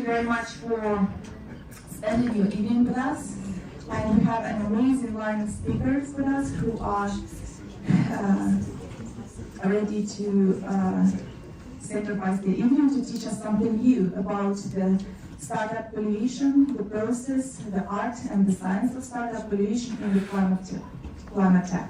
very much for spending your evening with us. And we have an amazing line of speakers with us who are ready to sacrifice their evening to teach us something new about the startup valuation, the process, the art, and the science of startup valuation in the ClimateTech.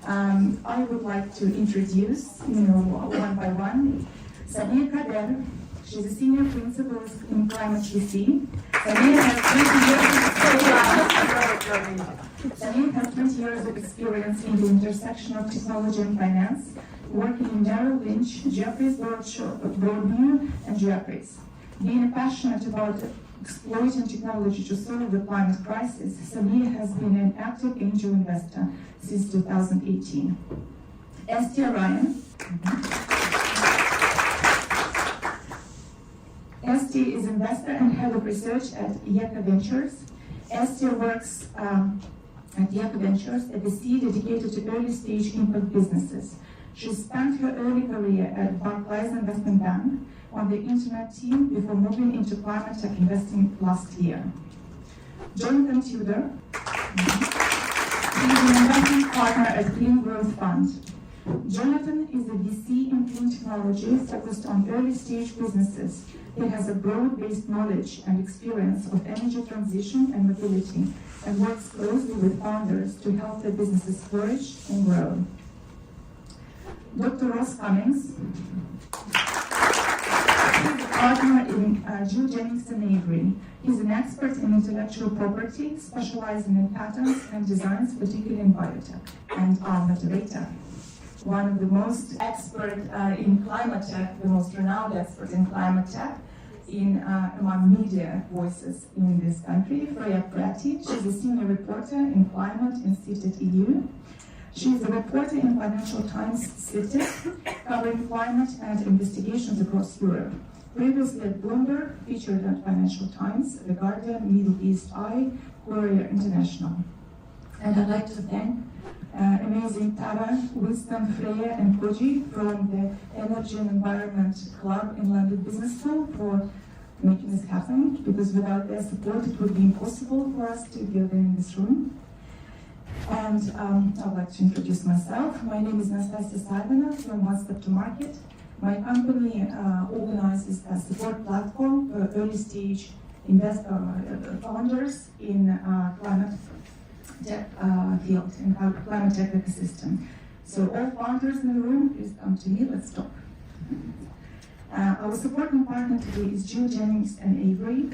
I would like to introduce, one by one, Samia Quader. She's a senior principal in ClimateTech. Samia has 20 years of experience in the intersection of technology and finance, working in Merrill Lynch, Jefferies, Broadview, and Jefferies. Being passionate about exploiting technology to solve the climate crisis, Samia has been an active angel investor since 2018. Estia Ryan. Estia is investor and head of research at Eka Ventures. Estia works at Eka Ventures at the seed dedicated to early stage impact businesses. She spent her early career at Barclays Investment Bank on the internet team before moving into ClimateTech investing last year. Jonathan Tudor. He's an investment partner at Clean Growth Fund. Jonathan is a VC in clean technology focused on early stage businesses. He has a broad-based knowledge and experience of energy transition and mobility and works closely with founders to help their businesses flourish and grow. Dr. Ross Cummings. He's a partner in Gill Jennings Every. He's an expert in intellectual property, specializing in patents and designs, particularly in biotech, and our moderator. One of the most expert in ClimateTech, the most renowned expert in ClimateTech, among media voices in this country, Freya Pratty. She's a senior reporter in climate in Sifted.EU. She's a reporter in Financial Times Sifted, covering climate and investigations across Europe. Previously at Bloomberg, featured at Financial Times, The Guardian, Middle East Eye, Courier International. And I'd like to thank amazing Tara, Winston, Freya, and Koji from the Energy and Environment Club in London Business School for making this happen, because without their support it would be impossible for us to gather in this room. And I'd like to introduce myself. My name is Nastasia Savina from One Step to Market. My company organizes a support platform for early stage founders in climate tech field, in climate tech ecosystem. So all founders in the room, please come to me, let's talk. Our supporting partner today is Gill Jennings Every.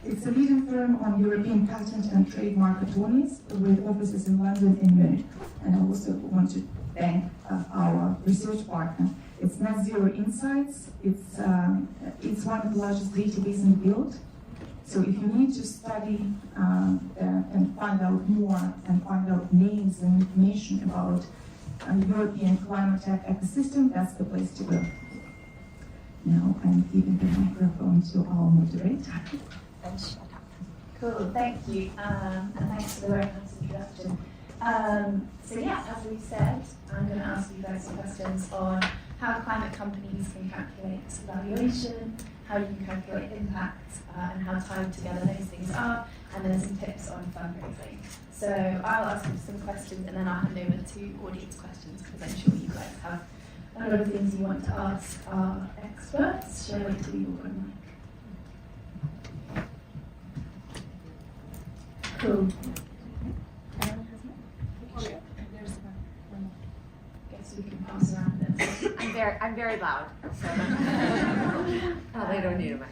It's a leading firm on European patent and trademark attorneys with offices in London and Munich. And I also want to thank our research partner. It's Net Zero Insights. It's one of the largest databases in the world. So if you need to study and find out more and find out names and information about European climate tech ecosystem, that's the place to go. Now I'm giving the microphone to our moderator. Cool, thank you, and thanks for the very nice introduction. So yeah, as we said, I'm going to ask you guys some questions on how climate companies can calculate valuation, how you can calculate impact, and how tied together those things are, and then some tips on fundraising. So I'll ask you some questions, and then I'll hand over to audience questions, because I'm sure you guys have a lot of things you want to ask our experts. Shall I wait till you all on mic? Cool. Guess we can pass around this. I'm very loud. So. Oh, they don't need a mic.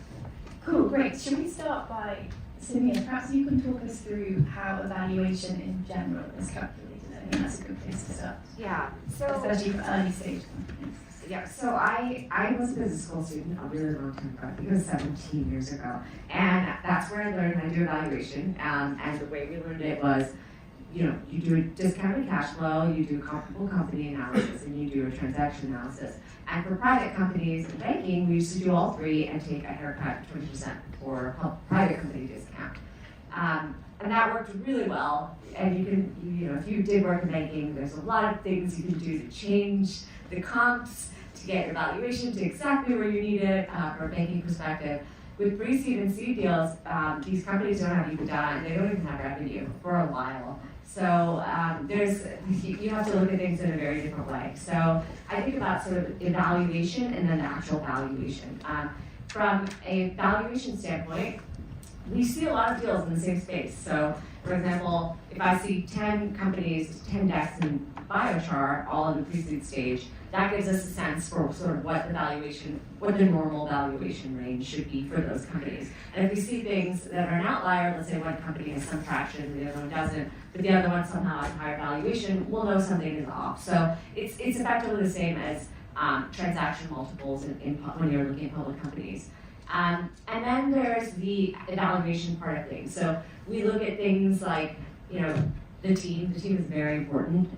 Cool, great. Should we start by Samia? Perhaps you can talk us through how evaluation in general is calculated. I think that's a good place to start. Yeah. So especially for early stage companies. Yeah. So I was a business school student a really long time ago. I think it was 17 years ago, and that's where I learned how to do evaluation. And the way we learned it was, you do a discounted cash flow, you do comparable company analysis, and you do a transaction analysis. And for private companies in banking, we used to do all three and take a haircut of 20% for private company discount. And that worked really well. And you can, if you did work in banking, there's a lot of things you can do to change the comps to get your valuation to exactly where you need it from a banking perspective. with pre-seed and seed deals, these companies don't have EBITDA and they don't even have revenue for a while. So you have to look at things in a very different way. So I think about sort of evaluation and then the actual valuation. From a valuation standpoint, we see a lot of deals in the same space. So, for example, if I see 10 companies, 10 decks in biochar, all in the pre-seed stage, that gives us a sense for sort of what the valuation, what the normal valuation range should be for those companies. And if we see things that are an outlier, let's say one company has some traction and the other one doesn't, but the other one somehow has higher valuation, we'll know something is off. So it's effectively the same as transaction multiples when you're looking at public companies. And then there's the evaluation part of things. So we look at things like, the team. The team is very important.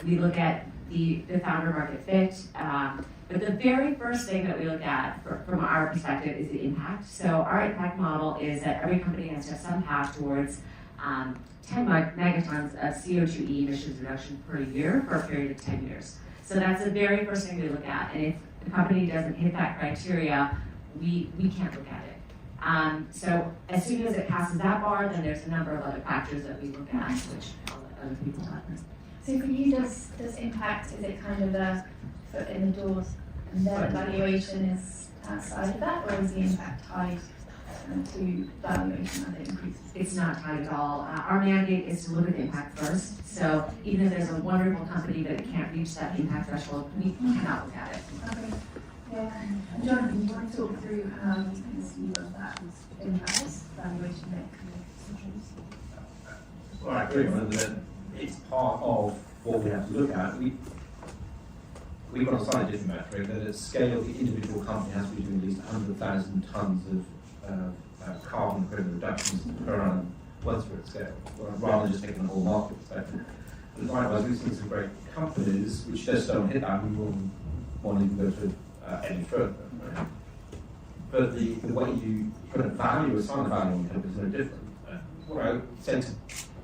We look at the founder market fit. But the very first thing that we look at from our perspective is the impact. So our impact model is that every company has to have some path towards 10 megatons of CO2e emissions reduction per year for a period of 10 years. So that's the very first thing we look at. And if the company doesn't hit that criteria, we can't look at it. So as soon as it passes that bar, then there's a number of other factors that we look at, which I'll let other people talk about. So for you, does impact, is it kind of a foot in the door and then valuation is outside of that, or is the impact tied to valuation as it increases? It's not tied at all. Our mandate is to look at the impact first. So even if there's a wonderful company that it can't reach that impact threshold, we cannot look at it. Okay. Yeah. And Jonathan, do you want to talk through how you conceive of that impact valuation mechanism? Well, I agree with that. It's part of what we have to look at. We've got a slightly different metric that at scale, the individual company has to be doing at least 100,000 tons of carbon equivalent reductions per annum once we're at scale, rather than just taking the whole market perspective. And likewise, we've seen some great companies which just don't hit that. We won't want to even go to any further. Right? But the way you put a value, assign a value on companies is no different. What I would say to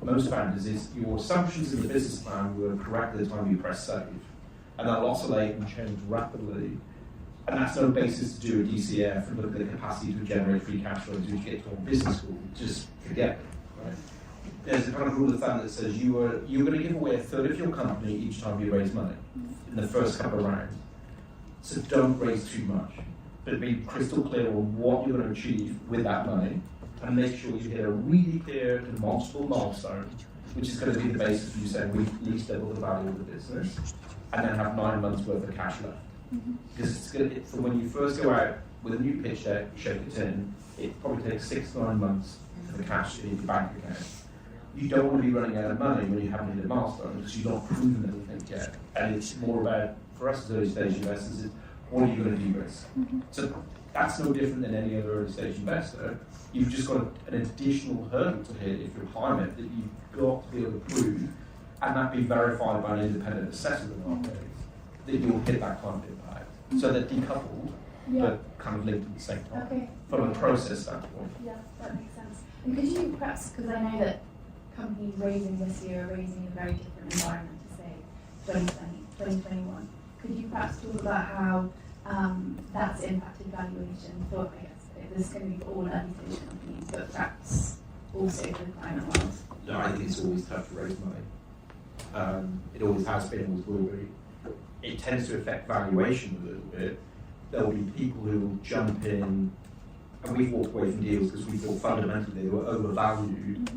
most founders is your assumptions in the business plan were correct at the time you press save, and that'll oscillate and change rapidly, and that's no basis to do a DCF and look at the capacity to generate free cash flows which you get to a business school. Just forget it. Right? There's a kind of rule of thumb that says you're going to give away a third of your company each time you raise money in the first couple of rounds. So don't raise too much, but be crystal clear on what you're going to achieve with that money, and make sure you hit a really clear, demonstrable milestone, which is going to be the basis of you saying we at least double the value of the business, and then have 9 months worth of cash left. Because it's going to, from when you first go out with a new pitch deck, shake it in, it probably takes 6 to 9 months for the cash in your bank account. You don't want to be running out of money when you haven't hit a milestone because you've not proven anything yet. And it's more about, for us as early stage investors, is what are you going to de-risk? So that's no different than any other early stage investor. You've just got an additional hurdle to hit if you're climate that you've got to be able to prove, and that be verified by an independent assessor of the market, that you'll hit that climate impact. So they're decoupled, but kind of linked at the same time. Okay. From a process standpoint. Yeah, that makes sense. And could you perhaps, because I know that companies raising this year are raising in a very different environment to say 2020, 2021. Could you perhaps talk about how that's impacted valuation for, I guess, this is going to be for all early stage companies, but perhaps also for the climate world? No, I think it's always tough to raise money. It always has been, always will be. It tends to affect valuation a little bit. There will be people who will jump in, and we've walked away from deals because we thought fundamentally they were overvalued.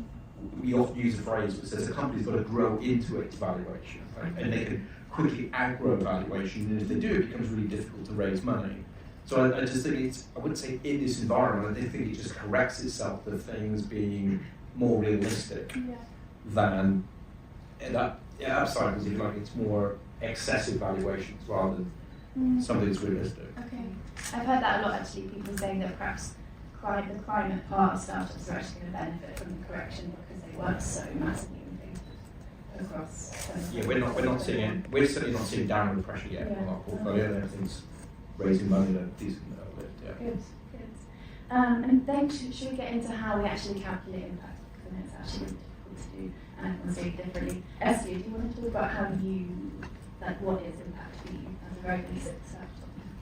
We often use a phrase which says a company's got to grow into its valuation, right? And they can quickly outgrow valuation, and if they do, it becomes really difficult to raise money. So I just think I wouldn't say in this environment, I think it just corrects itself to things being more realistic than that upside, because if you like, it's more excessive valuations rather than something that's realistic. Okay. I've heard that a lot actually, people saying that perhaps the climate part of startups are actually going to benefit from the correction because they work so massively across. Yeah, we're not seeing it. We're certainly not seeing downward pressure yet on our portfolio. Everything's raising money at a decent lift. Yeah. Good. And then should we get into how we actually calculate impact? Because I know it's actually really difficult to do, and I can say it differently. Estia, do you want to talk about how you, like, what is impact for you as a very basic startup?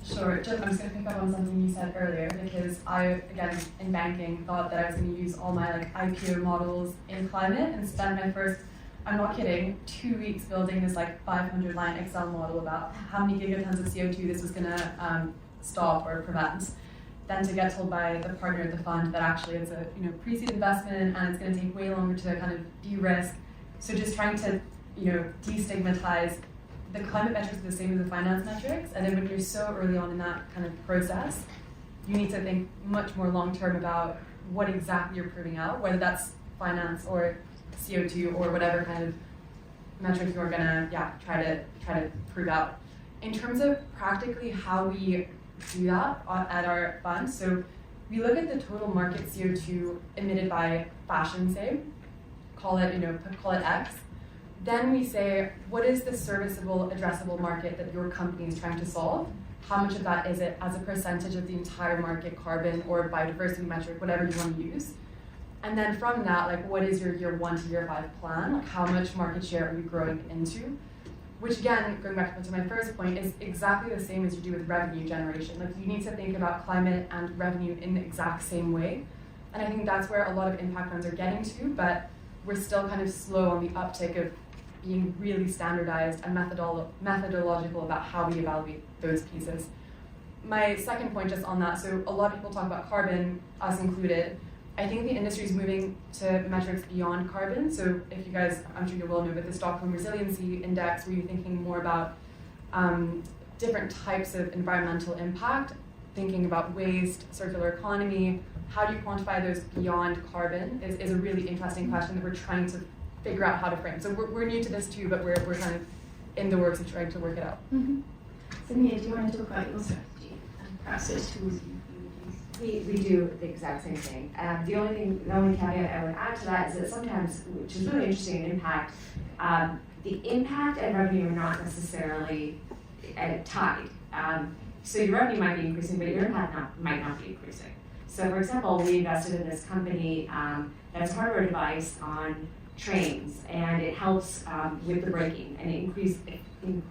Sure. I'm just going to pick up on something you said earlier, because I, again, in banking, thought that I was going to use all my IPO models in climate and spend my first, I'm not kidding, 2 weeks building this 500-line Excel model about how many gigatons of CO2 this was going to stop or prevent. Then to get told by the partner of the fund that actually it's a pre-seed investment and it's going to take way longer to kind of de-risk. So just trying to destigmatize the climate metrics are the same as the finance metrics, and then when you're so early on in that kind of process, you need to think much more long-term about what exactly you're proving out, whether that's finance or CO2 or whatever kind of metrics you're gonna try to prove out. In terms of practically how we do that at our fund, so we look at the total market CO2 emitted by fashion, say, call it X. Then we say, what is the serviceable, addressable market that your company is trying to solve? How much of that is it as a percentage of the entire market, carbon or biodiversity metric, whatever you want to use? And then from that, what is your year 1 to year 5 plan? How much market share are you growing into? Which again, going back to my first point, is exactly the same as you do with revenue generation. You need to think about climate and revenue in the exact same way. And I think that's where a lot of impact funds are getting to, but we're still kind of slow on the uptick of being really standardized and methodological about how we evaluate those pieces. My second point just on that, so a lot of people talk about carbon, us included. I think the industry is moving to metrics beyond carbon. So if you guys, I'm sure you will know, but the Stockholm Resiliency Index, where you're thinking more about different types of environmental impact, thinking about waste, circular economy, how do you quantify those beyond carbon is a really interesting question that we're trying to figure out how to frame. So we're new to this too, but we're kind of in the works of trying to work it out. Mm-hmm. Samia, do you want to talk about your strategy and perhaps those tools you use? We do the exact same thing. The only caveat I would add to that is that sometimes, which is really interesting in impact, the impact and revenue are not necessarily tied. So your revenue might be increasing, but your impact might not be increasing. So for example, we invested in this company that's a hardware device on trains, and it helps with the braking, and it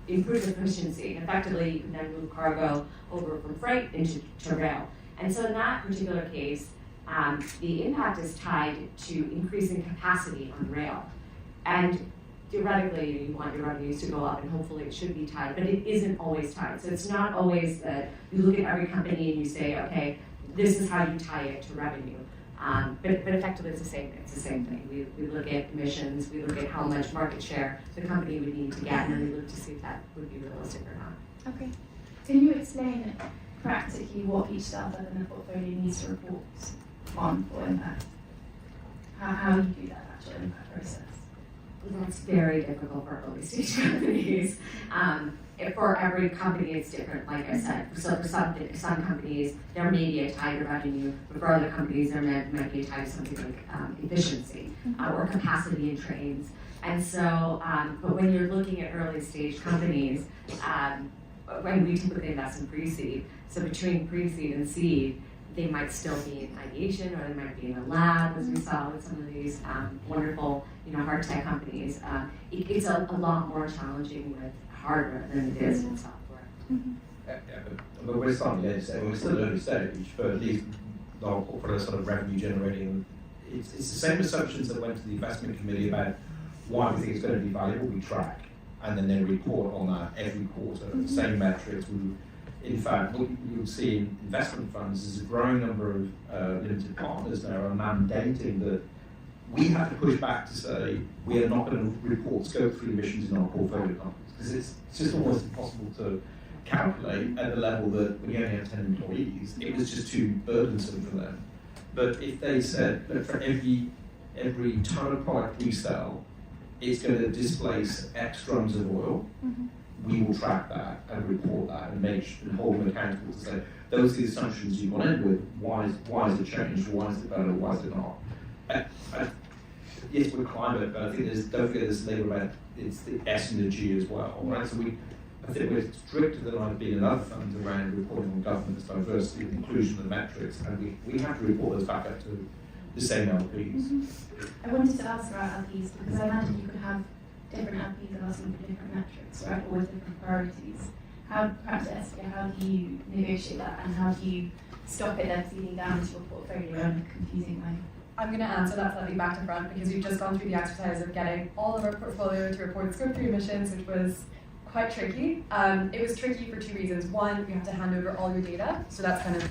improves efficiency. And effectively, you can then move cargo over from freight into rail. And so in that particular case, the impact is tied to increasing capacity on rail. And theoretically, you want your revenues to go up, and hopefully it should be tied, but it isn't always tied. So it's not always that you look at every company and you say, okay, this is how you tie it to revenue. But effectively, it's the same thing. We look at emissions, we look at how much market share the company would need to get, and then we look to see if that would be realistic or not. Okay. Can you explain practically what each startup in the portfolio needs to report on for impact? How you do that actual impact process? That's very difficult for early stage companies. For every company, it's different, like I said. So for some companies, there may be a tie to revenue, but for other companies, there might be a tie to something like efficiency or capacity in trains. And so, but when you're looking at early stage companies, when we typically invest in pre-seed, so between pre-seed and seed, they might still be in ideation, or they might be in a lab, as we saw with some of these wonderful, hard tech companies. It's a lot more challenging with hardware than it is with software. Mm-hmm. But we're starting to say we're still early stage, but at least our portfolio sort of revenue generating. It's the same assumptions that went to the investment committee about why we think it's going to be valuable. We track, and then report on that every quarter. The same metrics. In fact, what you will see in investment funds is a growing number of limited partners now are mandating that we have to push back to say we are not going to report scope 3 emissions in our portfolio companies, because it's just almost impossible to calculate at the level that when you only have 10 employees, it was just too burdensome for them. But if they said that for every ton of product we sell, it's going to displace X drums of oil, we will track that and report that and hold them accountable to say those are the assumptions you've gone in with. Why is it changed? Why is it better? Why is it not? Yes, we're climate, but I think don't forget this label about it's the S and the G as well, right? So I think we're stricter than I've been in other funds around reporting on governance, diversity, inclusion, and metrics, and we have to report those back up to the same LPs. I wanted to ask about LPs because I imagine you could have different LPs asking for different metrics, right, or with different priorities. perhaps Estia, how do you negotiate that, and how do you stop it then feeding down into your portfolio in a confusing way? I'm going to answer that slightly back to front because we've just gone through the exercise of getting all of our portfolio to report Scope 3 emissions, which was quite tricky. It was tricky for two reasons. One, you have to hand over all your data, so that's kind of,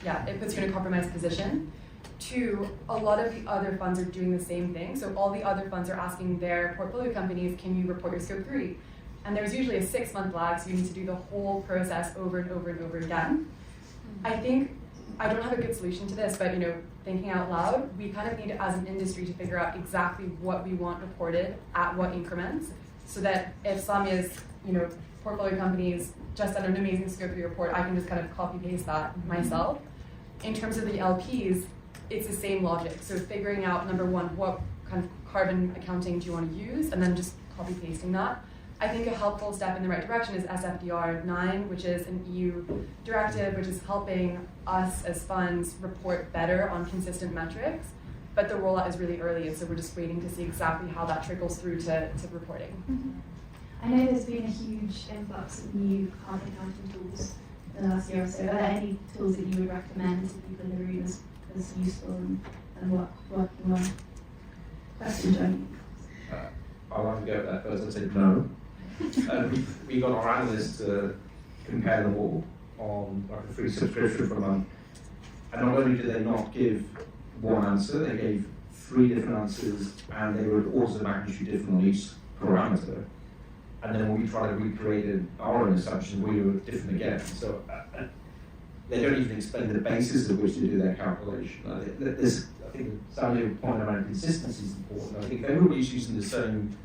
yeah, it puts you in a compromised position. Two, a lot of the other funds are doing the same thing. So all the other funds are asking their portfolio companies, can you report your Scope 3? And there's usually a 6-month lag, so you need to do the whole process over and over and over again. I think, I don't have a good solution to this, but thinking out loud, we kind of need, as an industry, to figure out exactly what we want reported at what increments, so that if Samia's, portfolio companies just done an amazing Scope 3 report, I can just kind of copy paste that myself. In terms of the LPs, it's the same logic. So figuring out, number one, what kind of carbon accounting do you want to use, and then just copy pasting that. I think a helpful step in the right direction is SFDR 9, which is an EU directive, which is helping us as funds report better on consistent metrics. But the rollout is really early, and so we're just waiting to see exactly how that trickles through to reporting. Mm-hmm. I know there's been a huge influx of new carbon accounting tools in the last year or so. Are there any tools that you would recommend to people in the room as useful and working on? Question, Johnny. I'll have to go at that first. I said no. We got our analysts to compare them all on like a free subscription for a month. And not only did they not give one answer, they gave 3 different answers, and they were orders of magnitude different on each parameter. And then when we tried to recreate our own assumption, we were different again. So they don't even explain the basis of which to do their calculation. I think Samia point around consistency is important. I think if everybody's using the same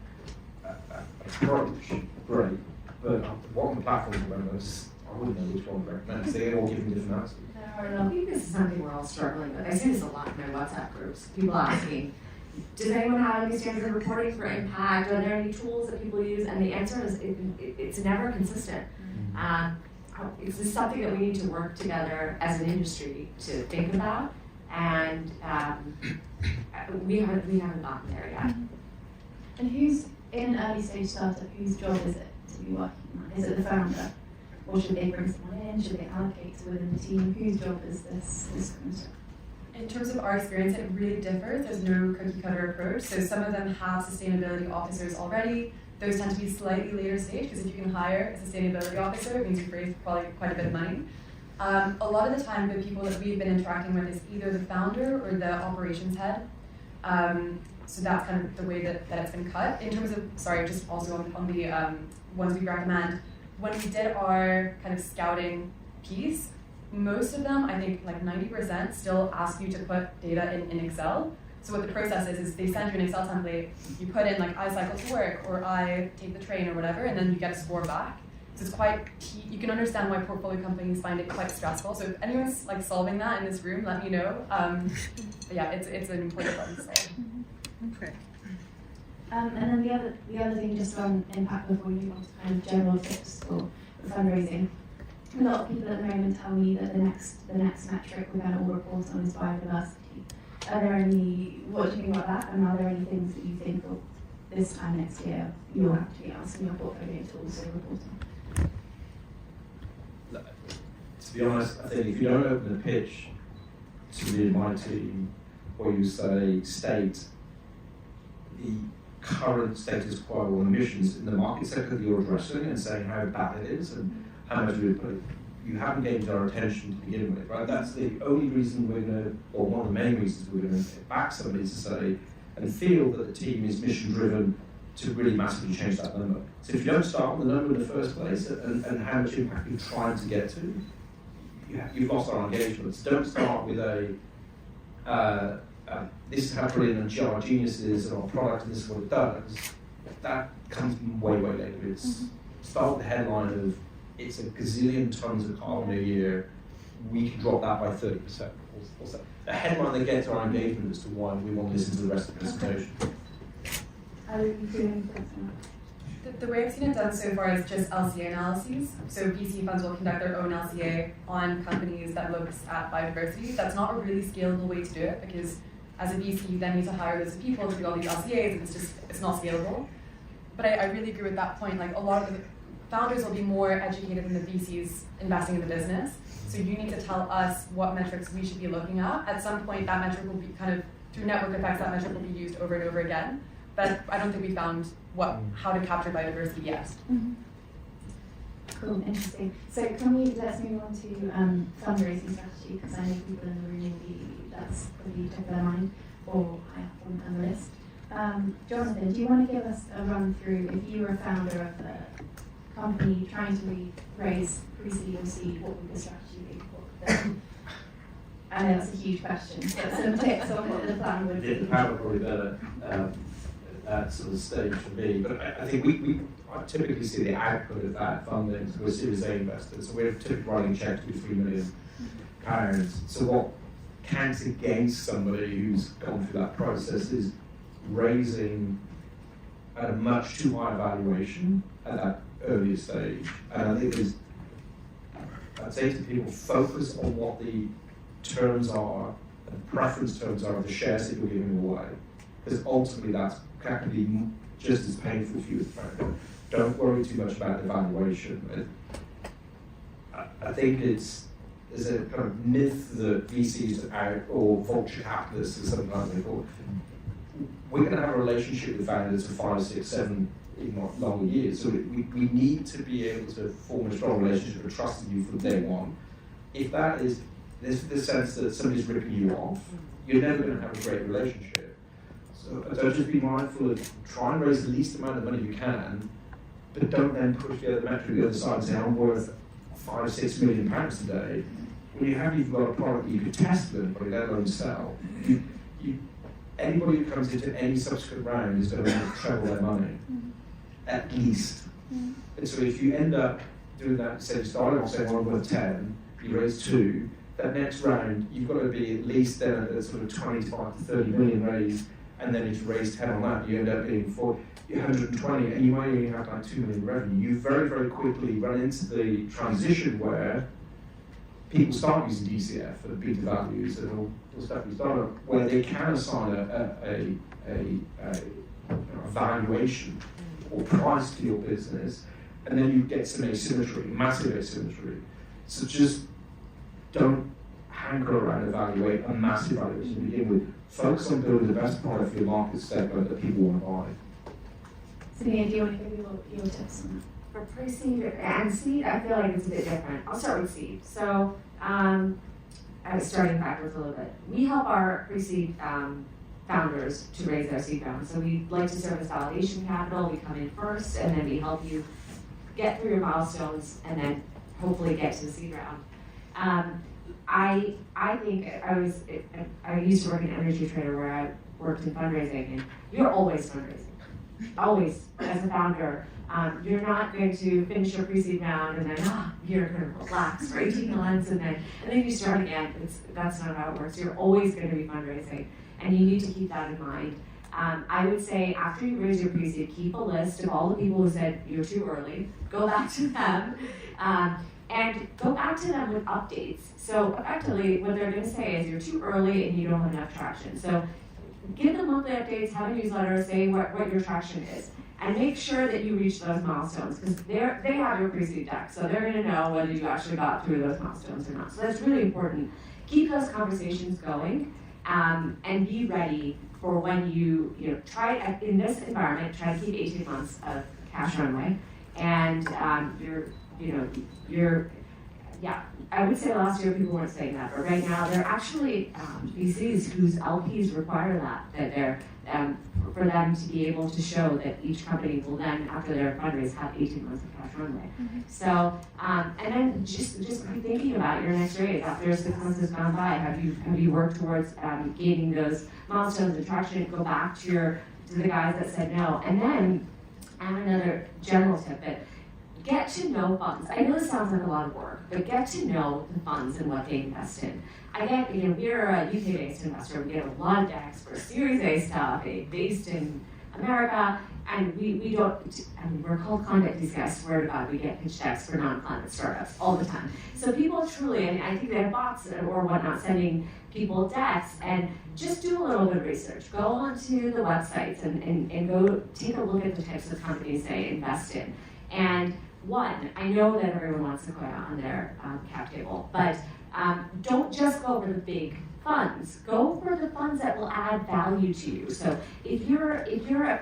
approach, great. But what on the platform members, I wouldn't know which one to recommend because they're all giving different answers. I think this is something we're all struggling with. I see this a lot in my WhatsApp groups. People asking, does anyone have any standards of reporting for impact? Are there any tools that people use? And the answer is it's never consistent. It's just something that we need to work together as an industry to think about, and we haven't gotten there yet. And who's in an early stage startup? Whose job is it to be working on? Is it the founder, or should they bring someone in? Should they allocate to within the team? Whose job is this kind of stuff? In terms of our experience, it really differs. There's no cookie cutter approach. So some of them have sustainability officers already. Those tend to be slightly later stage, because if you can hire a sustainability officer, it means you've raised probably quite a bit of money. A lot of the time, the people that we've been interacting with is either the founder or the operations head. So that's kind of the way that it's been cut. In terms of, just also on the ones we recommend, when we did our kind of scouting piece, most of them, I think like 90%, still ask you to put data in Excel. So what the process is they send you an Excel template, you put in like I cycle to work, or I take the train or whatever, and then you get a score back. So it's quite key. You can understand why portfolio companies find it quite stressful. So if anyone's like solving that in this room, let me know. But yeah, it's an important problem to solve. Okay. And then the other thing, just on impact before we move on to kind of general tips for fundraising. A lot of people at the moment tell me that the next metric we're going to all report on is biodiversity. What do you think about that? And are there any things that you think of this time next year you'll have to be asking your portfolio tools to report on? To be honest, I think if you don't open a pitch to my team, or you say state the current status quo on emissions in the market sector that you're addressing and saying how bad it is and how much we put, you haven't gained our attention to begin with, right? That's the only reason we're going to, or one of the main reasons we're going to back somebody to say and feel that the team is mission driven to really massively change that number. So if you don't start with the number in the first place and how much impact you're trying to get to, you've lost our engagement. So don't start with this is how brilliant GR Genius is and our product and this is what it does. That comes way, way later. It's start with the headline of it's a gazillion tons of carbon a year, we can drop that by 30%. What's that? A headline that gets our engagement as to why we want to listen to the rest of the presentation. The way I've seen it done so far is just LCA analyses. So VC funds will conduct their own LCA on companies that looks at biodiversity. That's not a really scalable way to do it, because as a VC, you then need to hire loads of people to do all these LCAs, and it's not scalable. But I really agree with that point. Like a lot of founders will be more educated than the VCs investing in the business. So you need to tell us what metrics we should be looking at. At some point, that metric will be kind of, through network effects, that metric will be used over and over again. But I don't think we found how to capture biodiversity yet. Mm-hmm. Cool, interesting. So let's move on to fundraising strategy, because I know people in the room that's probably top of their mind or high up on the list. Jonathan, do you want to give us a run through, if you were a founder of a company trying to raise pre-seed or seed, what would the strategy be? I know that's a huge question, but some tips on what the plan would be. The panel probably better at sort of stage for me, but I think we typically see the output of that funding. So we're Series A investors, so we're typically writing checks to £3 million. So what counts against somebody who's gone through that process is raising at a much too high valuation at that earlier stage. And I think I'd say to people, focus on what the terms are, the preference terms are of the shares that you're giving away, because ultimately that's going to be just as painful for you as founder. Don't worry too much about the valuation. I think there's a kind of myth that VCs out, or vulture capitalists, as sometimes they call it. We're going to have a relationship with founders for 5, 6, 7, even more longer years. So we need to be able to form a strong relationship and trust in you from day one. If that is, there's the sense that somebody's ripping you off, you're never going to have a great relationship. So just be mindful of try and raise the least amount of money you can, but don't then push the other metric to the other side and say, I'm worth £5, £6 million today. When you haven't even got a product that you could test with anybody, let alone sell. Anybody who comes into any subsequent round is going to treble their money, at least. And so if you end up doing that, say you started off saying, well, I'm worth 10, you raise 2, that next round, you've got to be at least then at sort of 25 to 30 million raised, and then if you raise 10 on that, you end up being 120, and you might only have like 2 million revenue. You very, very quickly run into the transition where people start using DCF for beta values and all the stuff we started, where they can assign a valuation or price to your business, and then you get some asymmetry, massive asymmetry. So just don't hanker around evaluate a massive valuation to begin with. Focus on building the best product for your market segment that people want to buy. Samia, do you want to give your tips on that? For pre-seed and seed, I feel like it's a bit different. I'll start with seed. So, I was starting backwards a little bit. We help our pre-seed founders to raise their seed round. So we like to serve as validation capital. We come in first, and then we help you get through your milestones, and then hopefully get to the seed round. I think I used to work in energy trader where I worked in fundraising, and you're always fundraising. Always, as a founder, you're not going to finish your pre-seed round and then you're going to relax for 18 months and then you start again. That's not how it works. You're always going to be fundraising, and you need to keep that in mind. I would say after you raise your pre-seed, keep a list of all the people who said you're too early. Go back to them. And go back to them with updates. So effectively, what they're going to say is you're too early and you don't have enough traction. So give them monthly updates, have a newsletter, say what your traction is, and make sure that you reach those milestones, because they have your pre-seed deck, so they're going to know whether you actually got through those milestones or not. So that's really important. Keep those conversations going, and be ready for when you try in this environment. Try to keep 18 months of cash runway, and I would say last year people weren't saying that, but right now they're actually VCs whose LPs require that they're for them to be able to show that each company will then, after their fundraise, have 18 months of cash runway. So, and then just be thinking about your next raise after 6 months has gone by. Have you worked towards gaining those milestones and traction? Go back to the guys that said no, and then I have another general tip that. Get to know funds. I know this sounds like a lot of work, but get to know the funds and what they invest in. I get, we're a UK-based investor. We get a lot of decks for Series A stuff, based in America, and we don't, we're called content these guys, swear to God, we get pitch decks for non-climate startups all the time. So people truly, and I think they have bots or whatnot sending people decks, and just do a little bit of research. Go onto the websites and go take a look at the types of companies they invest in. And one, I know that everyone wants Sequoia on their cap table, but don't just go for the big funds. Go for the funds that will add value to you. So if you're a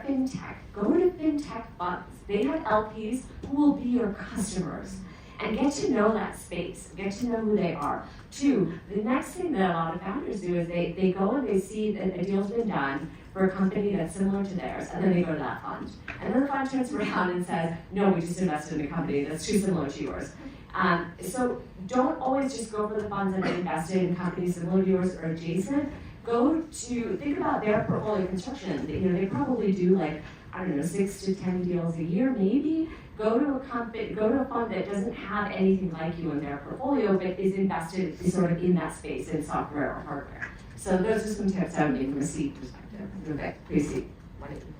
fintech, go to fintech funds. They have LPs who will be your customers. And get to know that space, get to know who they are. Two, the next thing that a lot of founders do is they go and they see that a deal's been done for a company that's similar to theirs, and then they go to that fund. And then the fund turns around and says, no, we just invested in a company that's too similar to yours. So don't always just go for the funds that have invested in companies similar to yours or adjacent. Think about their portfolio construction. They probably do 6 to 10 deals a year, maybe. Go to a fund that doesn't have anything like you in their portfolio, but is invested sort of in that space in software or hardware. So those are some tips I would give from a seed perspective. Okay, Tracy, what do you think?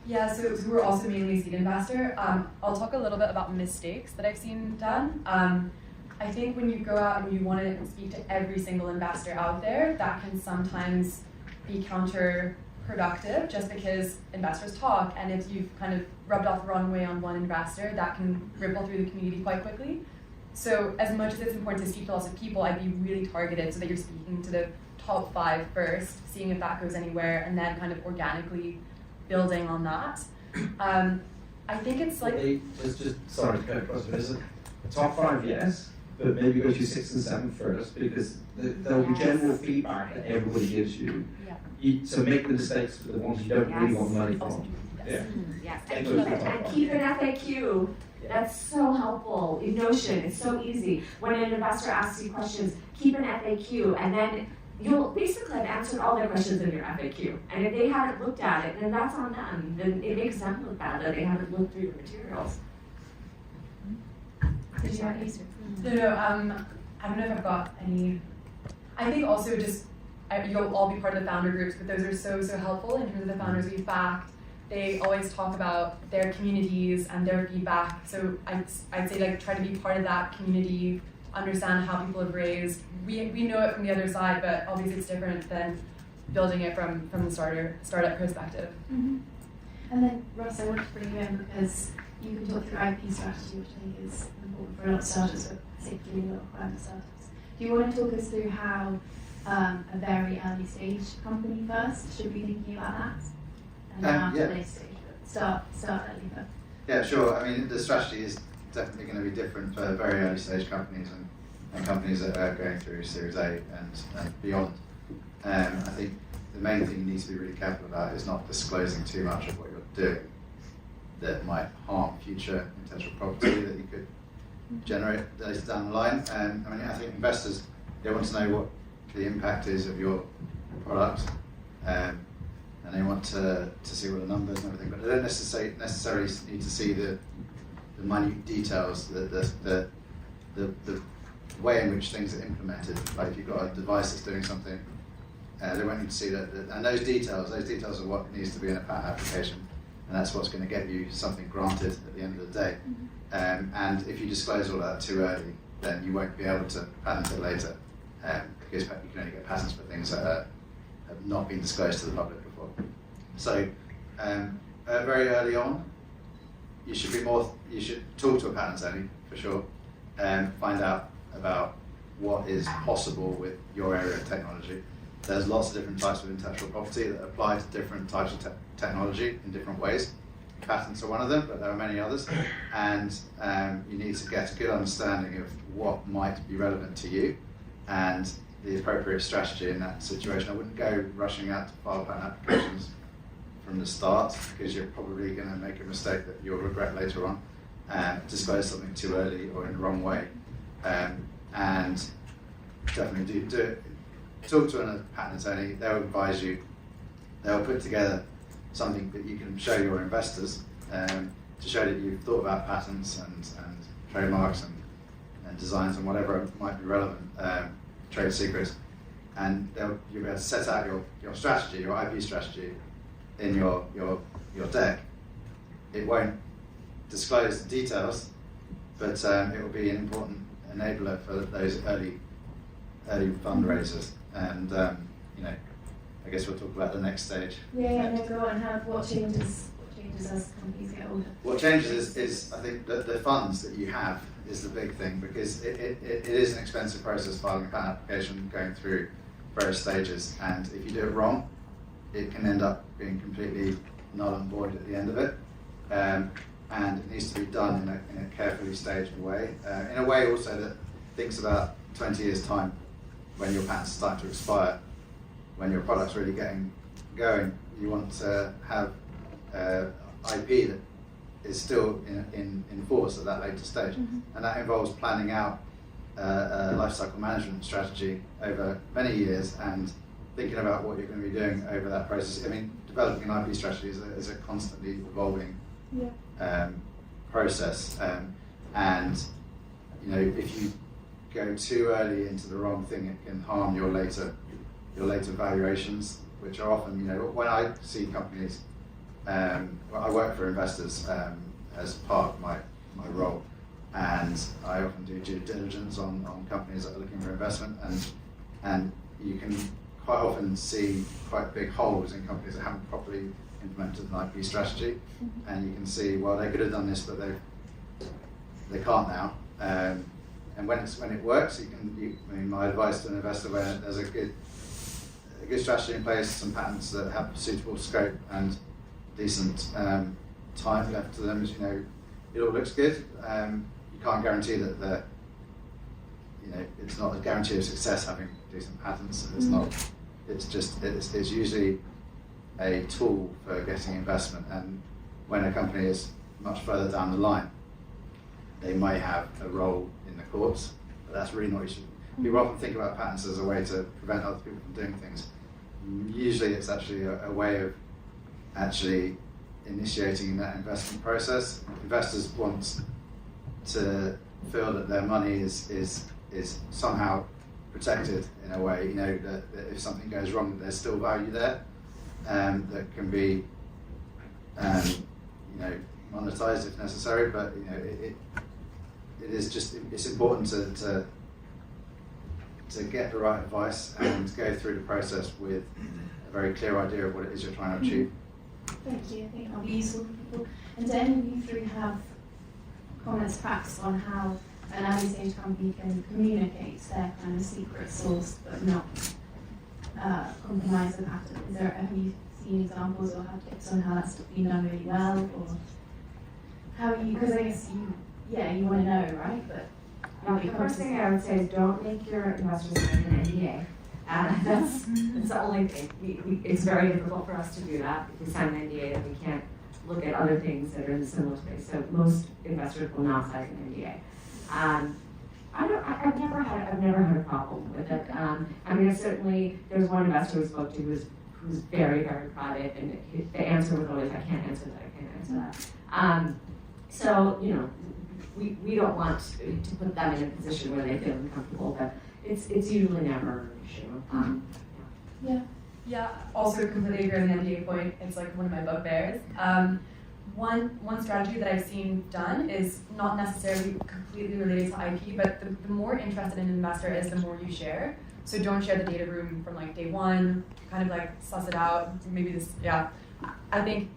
Yeah, so we're also mainly seed investor. I'll talk a little bit about mistakes that I've seen done. I think when you go out and you want to speak to every single investor out there, that can sometimes be counterproductive just because investors talk, and if you've kind of rubbed off the wrong way on one investor, that can ripple through the community quite quickly. So as much as it's important to speak to lots of people, I'd be really targeted so that you're speaking to the top 5 first, seeing if that goes anywhere, and then kind of organically building on that. I think it's sorry to cut across, but the top 5, yes, but maybe go to 6 and 7 first, because there will be general feedback that everybody gives you. So make the mistakes for the ones you don't really want money from. Yes, and keep an FAQ. That's so helpful. In Notion, it's so easy. When an investor asks you questions, keep an FAQ, and then you'll basically have answered all their questions in your FAQ. And if they haven't looked at it, then that's on them. Then it makes them look bad that they haven't looked through the materials. Did you have any? No, I don't know if I've got any. I think also you'll all be part of the founder groups, but those are so helpful in terms of the founders we've backed. They always talk about their communities and their feedback. So I'd say try to be part of that community, understand how people have raised. We know it from the other side, but obviously it's different than building it from the startup perspective. Mm-hmm. And then Ross, I want to bring you in because you can talk through IP strategy, which I think is important for a lot of startups, but particularly a lot of climate startups. Do you want to talk us through how a very early stage company first should be thinking about that? And then after late stage, but start early first. Yeah, sure. I mean, the strategy is definitely going to be different for very early stage companies and companies that are going through Series A and beyond. I think the main thing you need to be really careful about is not disclosing too much of what you're doing that might harm future intellectual property that you could generate later down the line. I think investors, they want to know what the impact is of your product, and they want to see what the numbers and everything, but they don't necessarily need to see the minute details, the way in which things are implemented. Like if you've got a device that's doing something, they won't need to see that. And those details are what needs to be in a patent application, and that's what's going to get you something granted at the end of the day. And if you disclose all that too early, then you won't be able to patent it later, because you can only get patents for things that have not been disclosed to the public before. So very early on, you should talk to a patent attorney for sure, and find out about what is possible with your area of technology. There's lots of different types of intellectual property that apply to different types of technology in different ways. Patents are one of them, but there are many others. And you need to get a good understanding of what might be relevant to you and the appropriate strategy in that situation. I wouldn't go rushing out to file patent applications from the start, because you're probably going to make a mistake that you'll regret later on, and disclose something too early or in the wrong way. And definitely do it. Talk to a patent attorney. They'll advise you. They'll put together something that you can show your investors, to show that you've thought about patents and trademarks and designs and whatever might be relevant, trade secrets, and you'll be able to set out your strategy, your IP strategy, in your deck. It won't disclose the details, but it will be an important enabler for those early fundraisers. And I guess we'll talk about the next stage. Yeah, no, go on. What changes changes as companies get older? What changes is I think that the funds that you have is the big thing, because it is an expensive process filing a patent application, going through various stages, and if you do it wrong, it can end up being completely null and void at the end of it. And it needs to be done in a carefully staged way, in a way also that thinks about 20 years' time, when your patents start to expire, when your product's really getting going. You want to have IP that is still in force at that later stage. And that involves planning out a lifecycle management strategy over many years and thinking about what you're going to be doing over that process. I mean, developing an IP strategy is a constantly evolving process, and you know, if you go too early into the wrong thing, it can harm your later valuations, which are often, you know, when I see companies, well, I work for investors as part of my role, and I often do due diligence on companies that are looking for investment, and you can quite often see quite big holes in companies that haven't properly implemented an IP strategy, and you can see, well, they could have done this, but they can't now. And when it works, I mean, my advice to an investor, when there's a good strategy in place, some patents that have suitable scope and decent time left to them, is, you know, it all looks good. You can't guarantee that it's not a guarantee of success having decent patents. It's not. It's usually a tool for getting investment, and when a company is much further down the line, they may have a role in the courts, but that's really not what you should. People often think about patents as a way to prevent other people from doing things. Usually it's actually a way of actually initiating that investment process. Investors want to feel that their money is somehow protected in a way, you know, that if something goes wrong, that there's still value there, that can be, you know, monetized if necessary. But you know, it is just, it's important to get the right advice and go through the process with a very clear idea of what it is you're trying to achieve. Thank you. I think that'll be useful for people. And do any of you three have comments, perhaps, on how an early stage company can communicate their kind of secret sauce but not compromise the patent? Have you seen examples or have tips on how that's been done really well, or how you? Because I guess you want to know, right? But the first thing I would say is don't make your investors sign an NDA. That's the only thing. It's very difficult for us to do that. If we sign an NDA, then we can't look at other things that are in the similar space. So most investors will not sign an NDA. I've never had a problem with it. I mean, certainly there's one investor we spoke to who's very, very private, and the answer was always, I can't answer that, I can't answer that. So, you know, we don't want to put them in a position where they feel uncomfortable, but it's usually never an issue. Yeah, also completely agree on the NDA point. It's like one of my bugbears. One strategy that I've seen done is not necessarily completely related to IP, but the more interested an investor is, the more you share. So don't share the data room from like day one, kind of like suss it out, maybe this, I think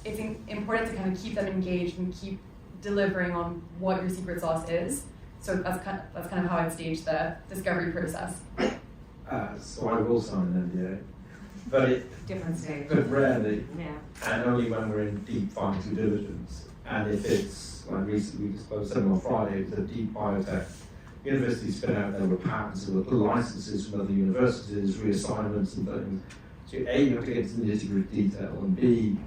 it's important to kind of keep them engaged and keep delivering on what your secret sauce is. So that's kind of how I'd stage the discovery process. So I will sign an NDA, but different stage. But rarely, Yeah. and only when we're in deep fine due diligence. And if it's, like recently we disclosed something on Friday, it's a deep biotech university spin out, there were patents, there were licenses from other universities, reassignments and things. So A, you have to get into the nitty-gritty detail, and B,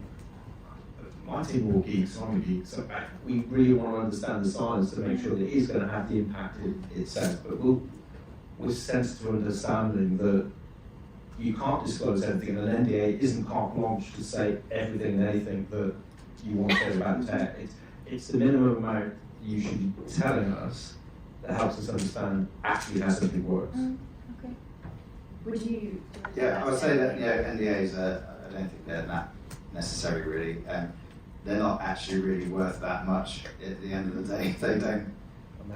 my team are all geeks, I'm a geek, so we really want to understand the science to make sure that it is going to have the impact it says. But we're sensitive to understanding that you can't disclose everything, and an NDA isn't carte blanche to say everything and anything that you want to say about tech. It's the minimum amount you should be telling us that helps us understand actually how something works. Okay. Would you? Yeah, I would say that NDAs I don't think they're that necessary really. They're not actually really worth that much at the end of the day. They don't.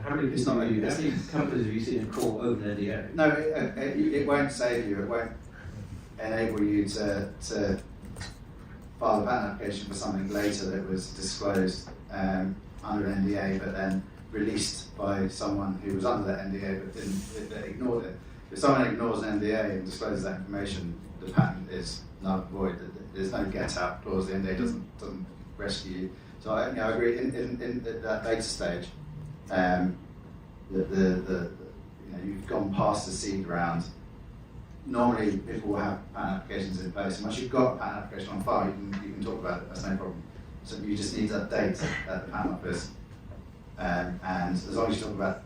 How many companies have you seen call over an NDA? No, it won't save you. It won't enable you to filed a patent application for something later that was disclosed under an NDA, but then released by someone who was under that NDA but that ignored it. If someone ignores an NDA and discloses that information, the patent is null and void. There's no get-out clause. The NDA doesn't rescue you. So I agree. In that later stage, you've gone past the seed round. Normally, people will have patent applications in place, and once you've got a patent application on file, you can talk about it. That's no problem. So you just need to update at the patent office, and as long as you talk about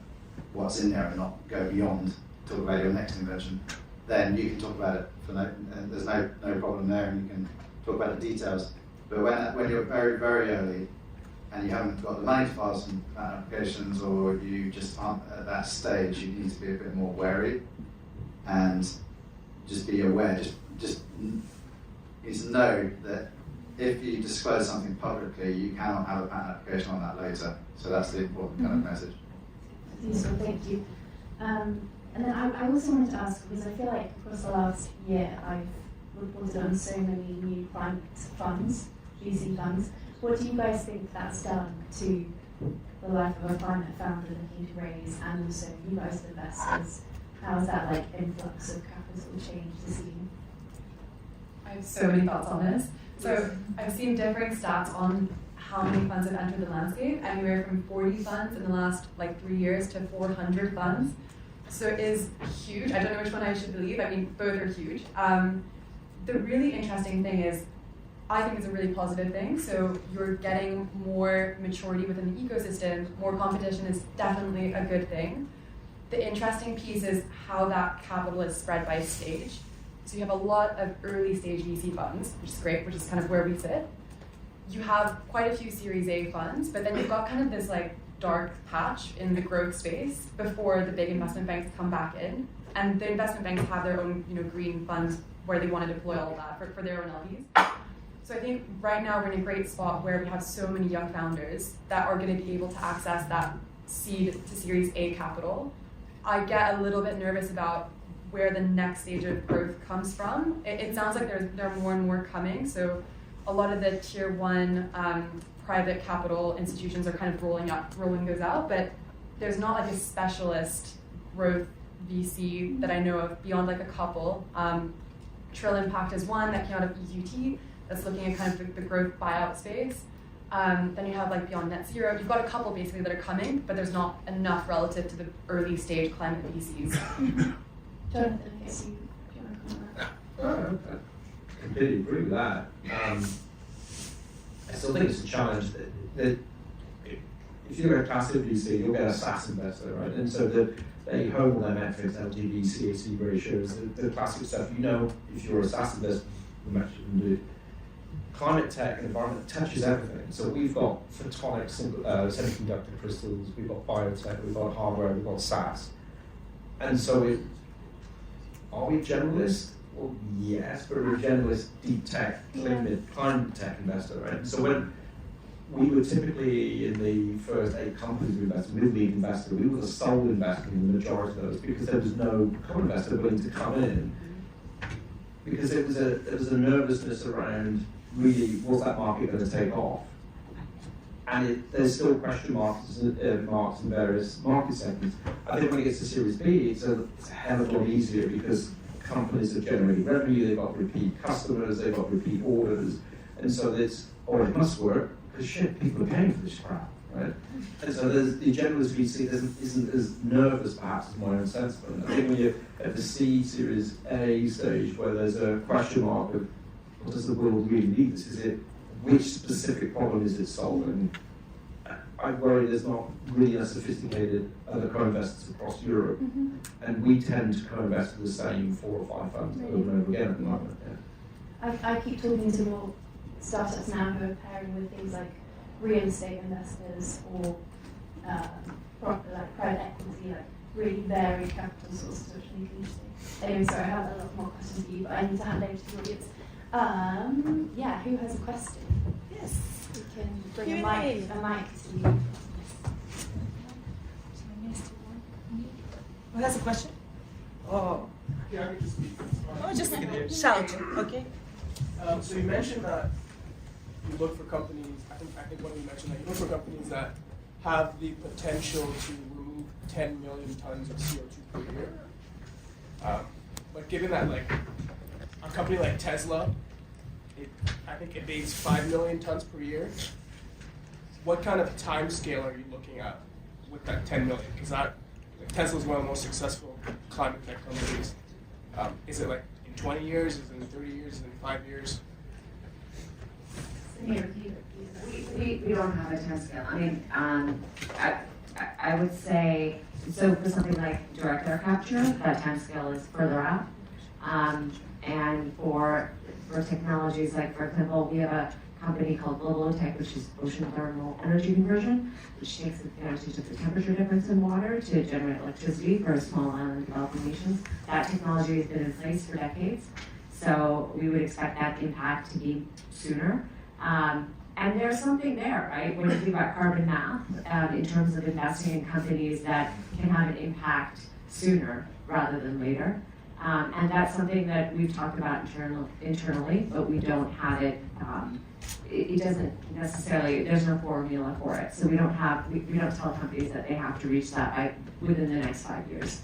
what's in there and not go beyond, talk about your next invention, then you can talk about it. There's no problem there, and you can talk about the details. But when you're very, very early, and you haven't got the money to file some patent applications, or you just aren't at that stage, you need to be a bit more wary, and just be aware. Just need to know that if you disclose something publicly, you cannot have a patent application on that later. So that's the important kind of message. Useful, thank you. And then I also wanted to ask, because I feel like across the last year I've reported on so many new climate funds, VC funds. What do you guys think that's done to the life of a climate founder looking to raise, and also you guys as investors? How has that influx of capital changed the scene? I have so many thoughts on this. So I've seen differing stats on how many funds have entered the landscape, anywhere from 40 funds in the last 3 years to 400 funds. So it is huge. I don't know which one I should believe. I mean, both are huge. The really interesting thing is, I think it's a really positive thing. So you're getting more maturity within the ecosystem. More competition is definitely a good thing. The interesting piece is how that capital is spread by stage. So you have a lot of early stage VC funds, which is great, which is kind of where we sit. You have quite a few Series A funds, but then you've got kind of this dark patch in the growth space before the big investment banks come back in. And the investment banks have their own green funds where they want to deploy all that for their own LPs. So I think right now we're in a great spot where we have so many young founders that are going to be able to access that seed to Series A capital. I get a little bit nervous about where the next stage of growth comes from. It sounds like there are more and more coming. So a lot of the tier one private capital institutions are kind of rolling those out, but there's not a specialist growth VC that I know of beyond a couple. Trill Impact is one that came out of EQT that's looking at kind of the growth buyout space. Then you have Beyond Net Zero. You've got a couple basically that are coming, but there's not enough relative to the early stage climate VCs. Jonathan, I guess do you want to comment on that? I completely agree with that. I still think it's a challenge that if you're a passive VC, you'll get a SaaS investor, right? And so they hone all their metrics, LTV, CAC ratios, the classic stuff. If you're a SaaS investor, the metrics you can do. ClimateTech and environment touches everything. So we've got photonic semiconductor crystals, we've got biotech, we've got hardware, we've got SaaS. And so are we generalists? Well, yes, but we're a generalist deep tech, climate tech investor, right? So when we were typically in the first 8 companies we invested, we were the lead investor, we were the sole investor in the majority of those because there was no co-investor willing to come in. Because there was a nervousness around really, was that market going to take off? And there's still question marks in various market segments. I think when it gets to Series B, it's a hell of a lot easier because companies are generating revenue, they've got repeat customers, they've got repeat orders, and so it must work because people are paying for this crap, right? And so the generalist VC isn't as nervous perhaps as my own sentiment. I think when you're at the C Series A stage where there's a question mark of what does the world really need? Which specific problem is it solving? I worry there's not really a sophisticated other co-investors across Europe, and we tend to co-invest with the same 4 or 5 funds over and over again at the moment. Yeah. I keep talking to more startups now who are pairing with things like real estate investors or private equity, really varied capital sources, which I think is interesting. Anyway, sorry, I have a lot more questions for you, but I need to hand over to the audience. Who has a question? Yes, we can bring a mic to you. Who has a question? Oh. Yeah, I can just speak. Oh, just shout, okay? So you mentioned that you look for companies, I think one of you mentioned that you look for companies that have the potential to remove 10 million tons of CO2 per year. But given that, like, a company like Tesla, I think it abates 5 million tons per year. What kind of time scale are you looking at with that 10 million? Because Tesla is one of the most successful climate tech companies. Is it like in 20 years? Is it in 30 years? Is it in 5 years? We don't have a time scale. I mean, I would say, so for something like direct air capture, that time scale is further out. And for technologies like, for example, we have a company called ClimateTech, which is ocean thermal energy conversion, which takes advantage of the temperature difference in water to generate electricity for small island developing nations. That technology has been in place for decades, so we would expect that impact to be sooner. And there's something there, right? When you think about carbon math, in terms of investing in companies that can have an impact sooner rather than later. And that's something that we've talked about internally, but we don't have it. It doesn't necessarily. There's no formula for it, so we don't tell companies that they have to reach that within the next 5 years.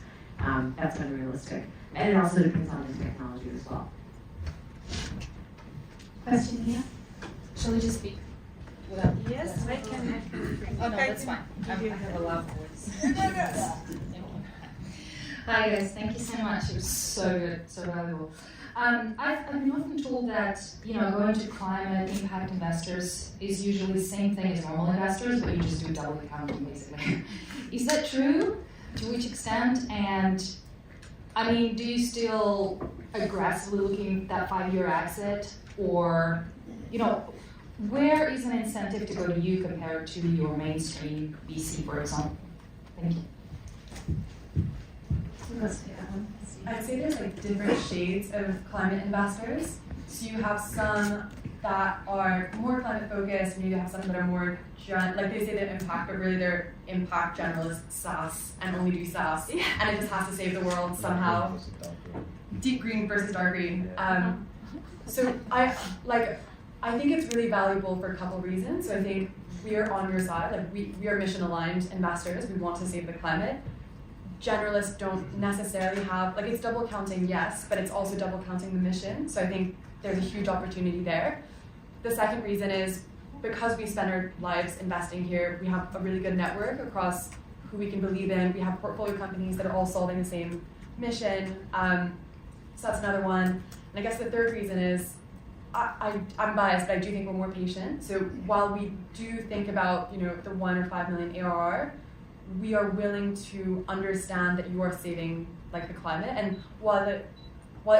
That's unrealistic, and it also depends on the technology as well. Question here? Shall we just speak? Yes, I can. Oh no, that's fine. I have a loud voice. Thank you. Hi guys, thank you so much. It was so good, so valuable. I've been often told that, going to climate impact investors is usually the same thing as normal investors, but you just do double the counting basically. Is that true? To which extent? And I mean, do you still aggressively looking at that 5-year exit, or where is an incentive to go to you compared to your mainstream VC, for example? Thank you. I'd say there's like different shades of climate investors. So you have some that are more climate focused, and you have some that are more like they say they're impact, but really they're impact generalist SaaS and only do SaaS, and it just has to save the world somehow. Deep green versus dark green. So I think it's really valuable for a couple reasons. So I think we are on your side, like we are mission aligned investors. We want to save the climate. Generalists don't necessarily have, it's double counting, yes, but it's also double counting the mission. So I think there's a huge opportunity there. The second reason is because we spend our lives investing here, we have a really good network across who we can believe in. We have portfolio companies that are all solving the same mission. So that's another one. And I guess the third reason is I'm biased, but I do think we're more patient. So while we do think about, the 1 or 5 million ARR, we are willing to understand that you are saving the climate, and while it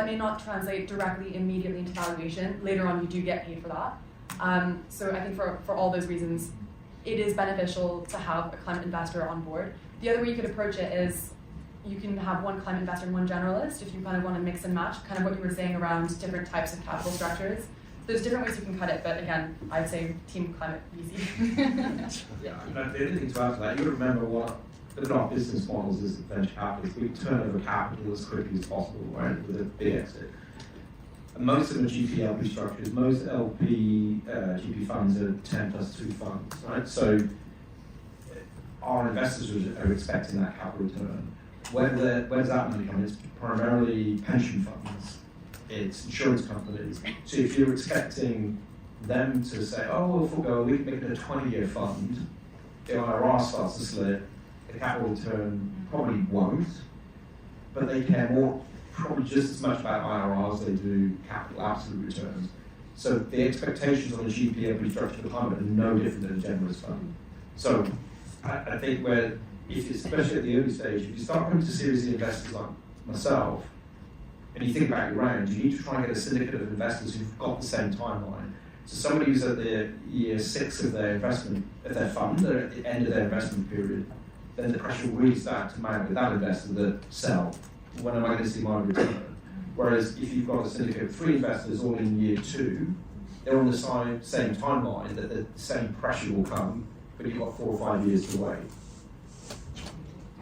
may not translate directly immediately into valuation, later on you do get paid for that. So I think for all those reasons, it is beneficial to have a climate investor on board. The other way you could approach it is you can have one climate investor and one generalist if you kind of want to mix and match, kind of what you were saying around different types of capital structures. There's different ways you can cut it, but again, I'd say team climate easy. Yeah, the other thing to add to that, you remember what our business models is at venture capitalists. We turn over capital as quickly as possible, right, with a big exit. And most of them are GP LP structures. Most LP GP funds are 10+2 funds, right? So our investors are expecting that capital return. Where's that money coming? It's primarily pension funds. It's insurance companies. So if you're expecting them to say, we can make it a 20-year fund, the IRR starts to slip, the capital return probably won't, but they care more, probably just as much about IRRs as they do capital absolute returns. So the expectations on a GP LP structure for climate are no different than a generalist fund. So I think especially at the early stage, if you start coming to Series E investors like myself, and you think about your round, you need to try and get a syndicate of investors who've got the same timeline. So somebody who's at the year 6 of their investment, of their fund, they're at the end of their investment period, then the pressure will really start to mount with that investor that sell. When am I going to see my return? Whereas if you've got a syndicate of 3 investors all in year 2, they're on the same timeline, that the same pressure will come, but you've got 4 or 5 years to wait.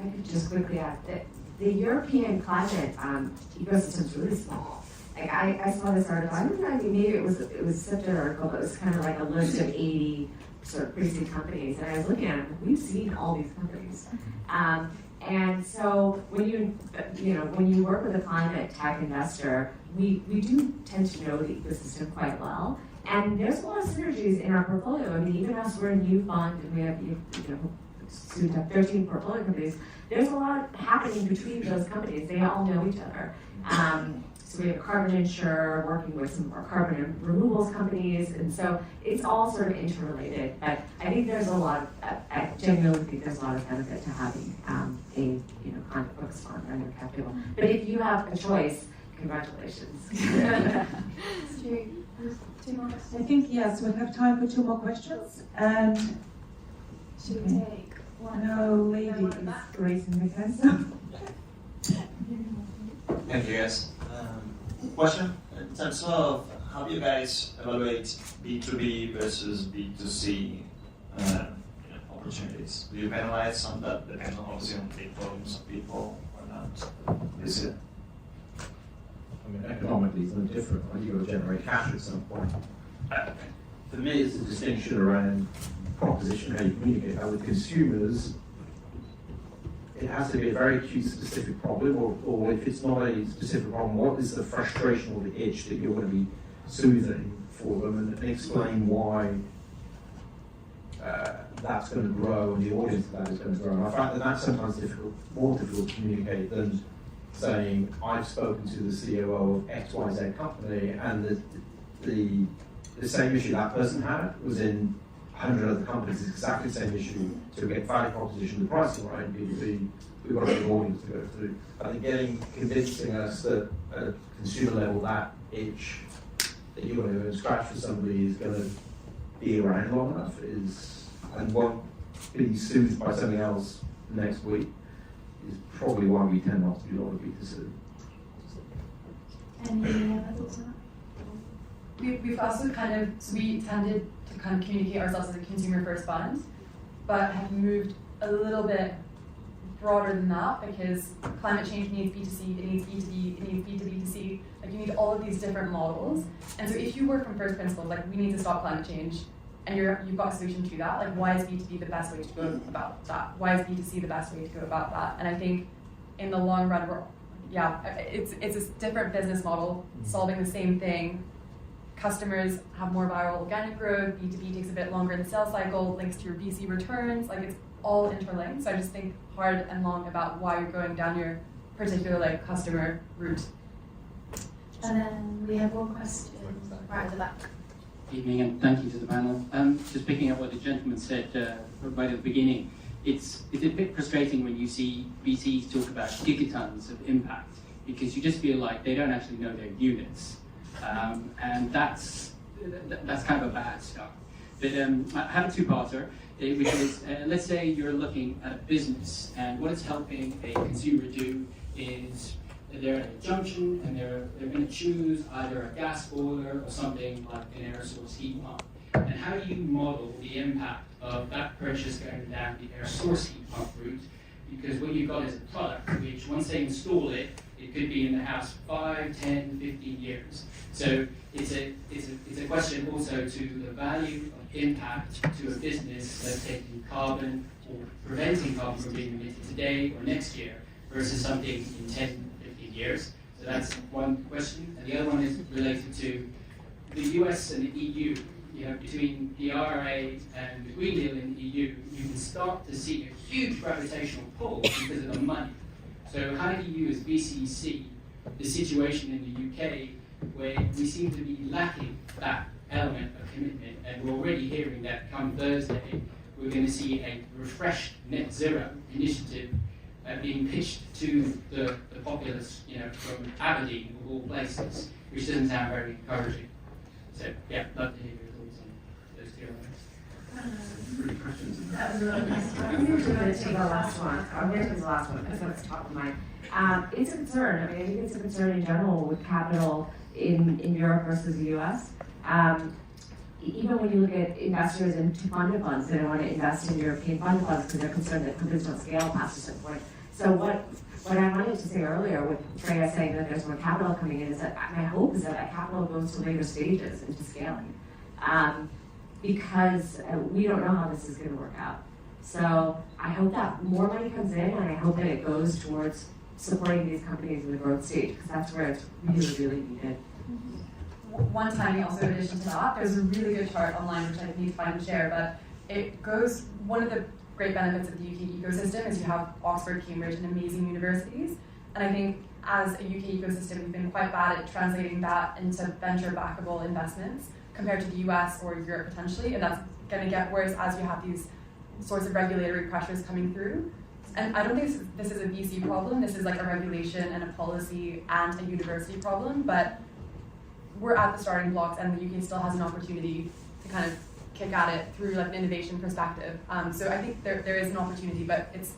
I could just quickly add that the European climate ecosystem is really small. Like I saw this article, I don't know, maybe it was Sifted article, but it was kind of like a list of 80 sort of crazy companies, and I was looking at them, we've seen all these companies. And so when you work with a climate tech investor, we do tend to know the ecosystem quite well. And there's a lot of synergies in our portfolio. I mean, even us, we're a new fund, and we have, soon to have 13 portfolio companies. There's a lot happening between those companies. They all know each other. So we have a carbon insurer working with some of our carbon removals companies, and so it's all sort of interrelated. But I think there's a lot of, I genuinely think there's a lot of benefit to having a climate focused fund under cap table. But if you have a choice, congratulations. Two more questions. I think, yes, we have time for 2 more questions. And Should we take one? no lady one is back? raising the hand. Thank you, guys. Question, in terms of how do you guys evaluate B2B versus B2C opportunities? Do you penalize on that, depending obviously on big volumes of people or not? Is it? I mean, economically it's no different, right? You've got to generate cash at some point. For me, it's a distinction around proposition, how you communicate that with consumers. It has to be a very acute specific problem, or if it's not a specific problem, what is the frustration or the itch that you're going to be soothing for them, and explain why that's going to grow and the audience of that is going to grow. And I find that that's sometimes more difficult to communicate than saying, I've spoken to the CEO of XYZ company, and the same issue that person had was in 100 other companies. It's exactly the same issue. To get value proposition, the pricing right, B2B, we've got a big audience to go through. I think convincing us that at a consumer level, that itch that you're going to go and scratch for somebody is going to be around long enough and won't be soothed by something else next week is probably why we tend not to do a lot of B2C. Any other thoughts on that? We've also we tended to kind of communicate ourselves as a consumer first fund, but have moved a little bit broader than that because climate change needs B2C, it needs B2B, it needs B2B2C. Like you need all of these different models. And so if you work from first principles, like we need to stop climate change, and you've got a solution to that, like why is B2B the best way to go about that? Why is B2C the best way to go about that? And I think in the long run, it's a different business model solving the same thing. Customers have more viral organic growth, B2B takes a bit longer in the sales cycle, links to your VC returns, like it's all interlinked. So I just think hard and long about why you're going down your particular customer route. And then we have one question right at the back. Evening, and thank you to the panel. Just picking up what the gentleman said right at the beginning, it's a bit frustrating when you see VCs talk about gigatons of impact because you just feel like they don't actually know their units, and that's kind of a bad start. But I have a two-parter, which is let's say you're looking at a business, and what it's helping a consumer do is they're at a junction and they're going to choose either a gas boiler or something like an air source heat pump. And how do you model the impact of that purchase going down the air source heat pump route? Because what you've got is a product which, once they install it, it could be in the house 5, 10, 15 years. So it's a question also to the value of impact to a business that's taking carbon or preventing carbon from being emitted today or next year versus something in 10, years. So that's one question. And the other one is related to the US and the EU. Between the IRA and the Green Deal in the EU, you can start to see a huge gravitational pull because of the money. So how do you as VCs see the situation in the UK where we seem to be lacking that element of commitment, and we're already hearing that come Thursday, we're going to see a refreshed net zero initiative being pitched to the populace, from Aberdeen of all places, which doesn't sound very encouraging. So, yeah, love to hear your thoughts on those two elements. Three questions. That was a lot of questions. I'm going to take the last one. I'm going to take the last one because that's top of mind. It's a concern. I think it's a concern in general with capital in Europe versus the US. Even when you look at investors into fund of funds, they don't want to invest in European fund of funds because they're concerned that companies don't scale past a certain point. So what I wanted to say earlier with Freya saying that there's more capital coming in is that my hope is that that capital goes to later stages into scaling. Because we don't know how this is going to work out. So I hope that more money comes in, and I hope that it goes towards supporting these companies in the growth stage, because that's where it's really, really needed. One tiny also addition to that, there's a really good chart online which I need to find and share, but it goes, one of the great benefits of the UK ecosystem is you have Oxford, Cambridge, and amazing universities. And I think as a UK ecosystem, we've been quite bad at translating that into venture backable investments compared to the US or Europe potentially, and that's going to get worse as you have these sorts of regulatory pressures coming through. And I don't think this is a VC problem, this is like a regulation and a policy and a university problem, but we're at the starting blocks and the UK still has an opportunity to kind of kick at it through like an innovation perspective. So I think there is an opportunity, but it's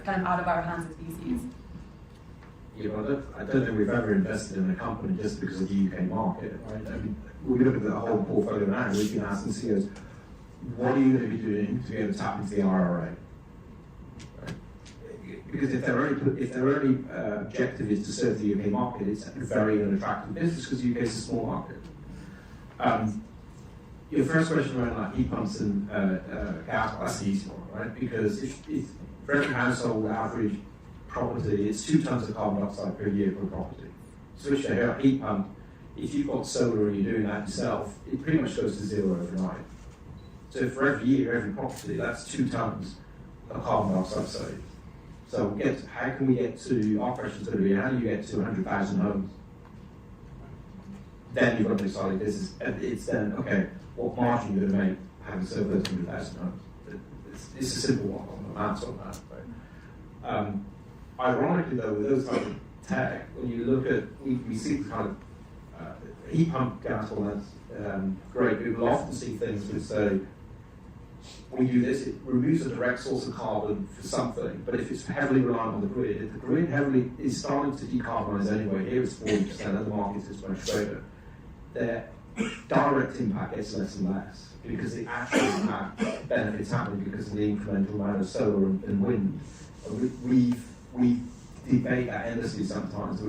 kind of out of our hands as VCs. Yeah, well, I don't think we've ever invested in a company just because of the UK market, right? I mean, we look at the whole portfolio now, we've been asking CEOs, what are you going to be doing to be able to tap into the IRA? Right? Because if their only objective is to serve the UK market, it's a very unattractive business because the UK is a small market. Your first question around like heat pumps and gas, that's the easy one, right? Because if for every household average property, it's 2 tons of carbon dioxide per year per property. Switch to a heat pump, if you've got solar and you're doing that yourself, it pretty much goes to zero overnight. So for every year, every property, that's 2 tons of carbon dioxide saved. So how can we get to, our question is going to be, how do you get to 100,000 homes? Then you've got to decide this. It's then, okay, what margin you're going to make having served those 100,000 homes? It's a simple one on the maths on that, right? Ironically though, with those types of tech, when you look at, we see the kind of heat pump gas one, that's great. We will often see things which say, we do this, it removes a direct source of carbon for something, but if it's heavily reliant on the grid, if the grid heavily is starting to decarbonise anyway, here it's 40%, other markets is much greater, their direct impact gets less and less because the actual impact benefits happening because of the incremental amount of solar and wind. We debate that endlessly sometimes,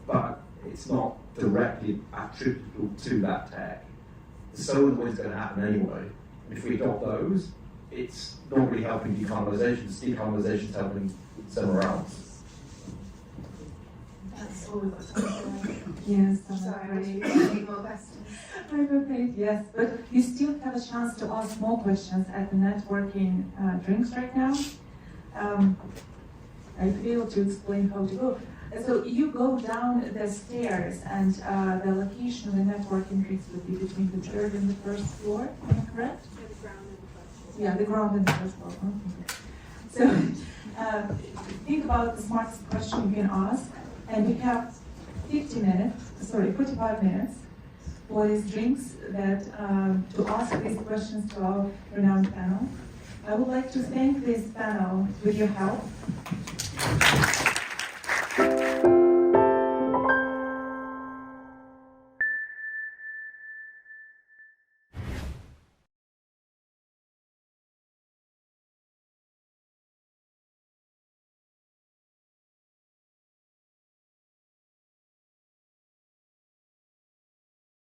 but it's not directly attributable to that tech. The solar and wind's going to happen anyway. If we adopt those, it's not really helping decarbonisation, it's decarbonisation helping somewhere else. That's all we've got time for. Yes, Sorry, we need more questions. I'm okay, yes, but you still have a chance to ask more questions at the networking drinks right now. I failed to explain how to go. So you go down the stairs, and the location of the networking drinks would be between the 3rd and the 1st floor, am I correct? The ground and the first floor. Yeah, the ground and the 1st floor. Okay. So think about the smartest question you can ask, and we have 45 minutes for these drinks that to ask these questions to our renowned panel. I would like to thank this panel with your help.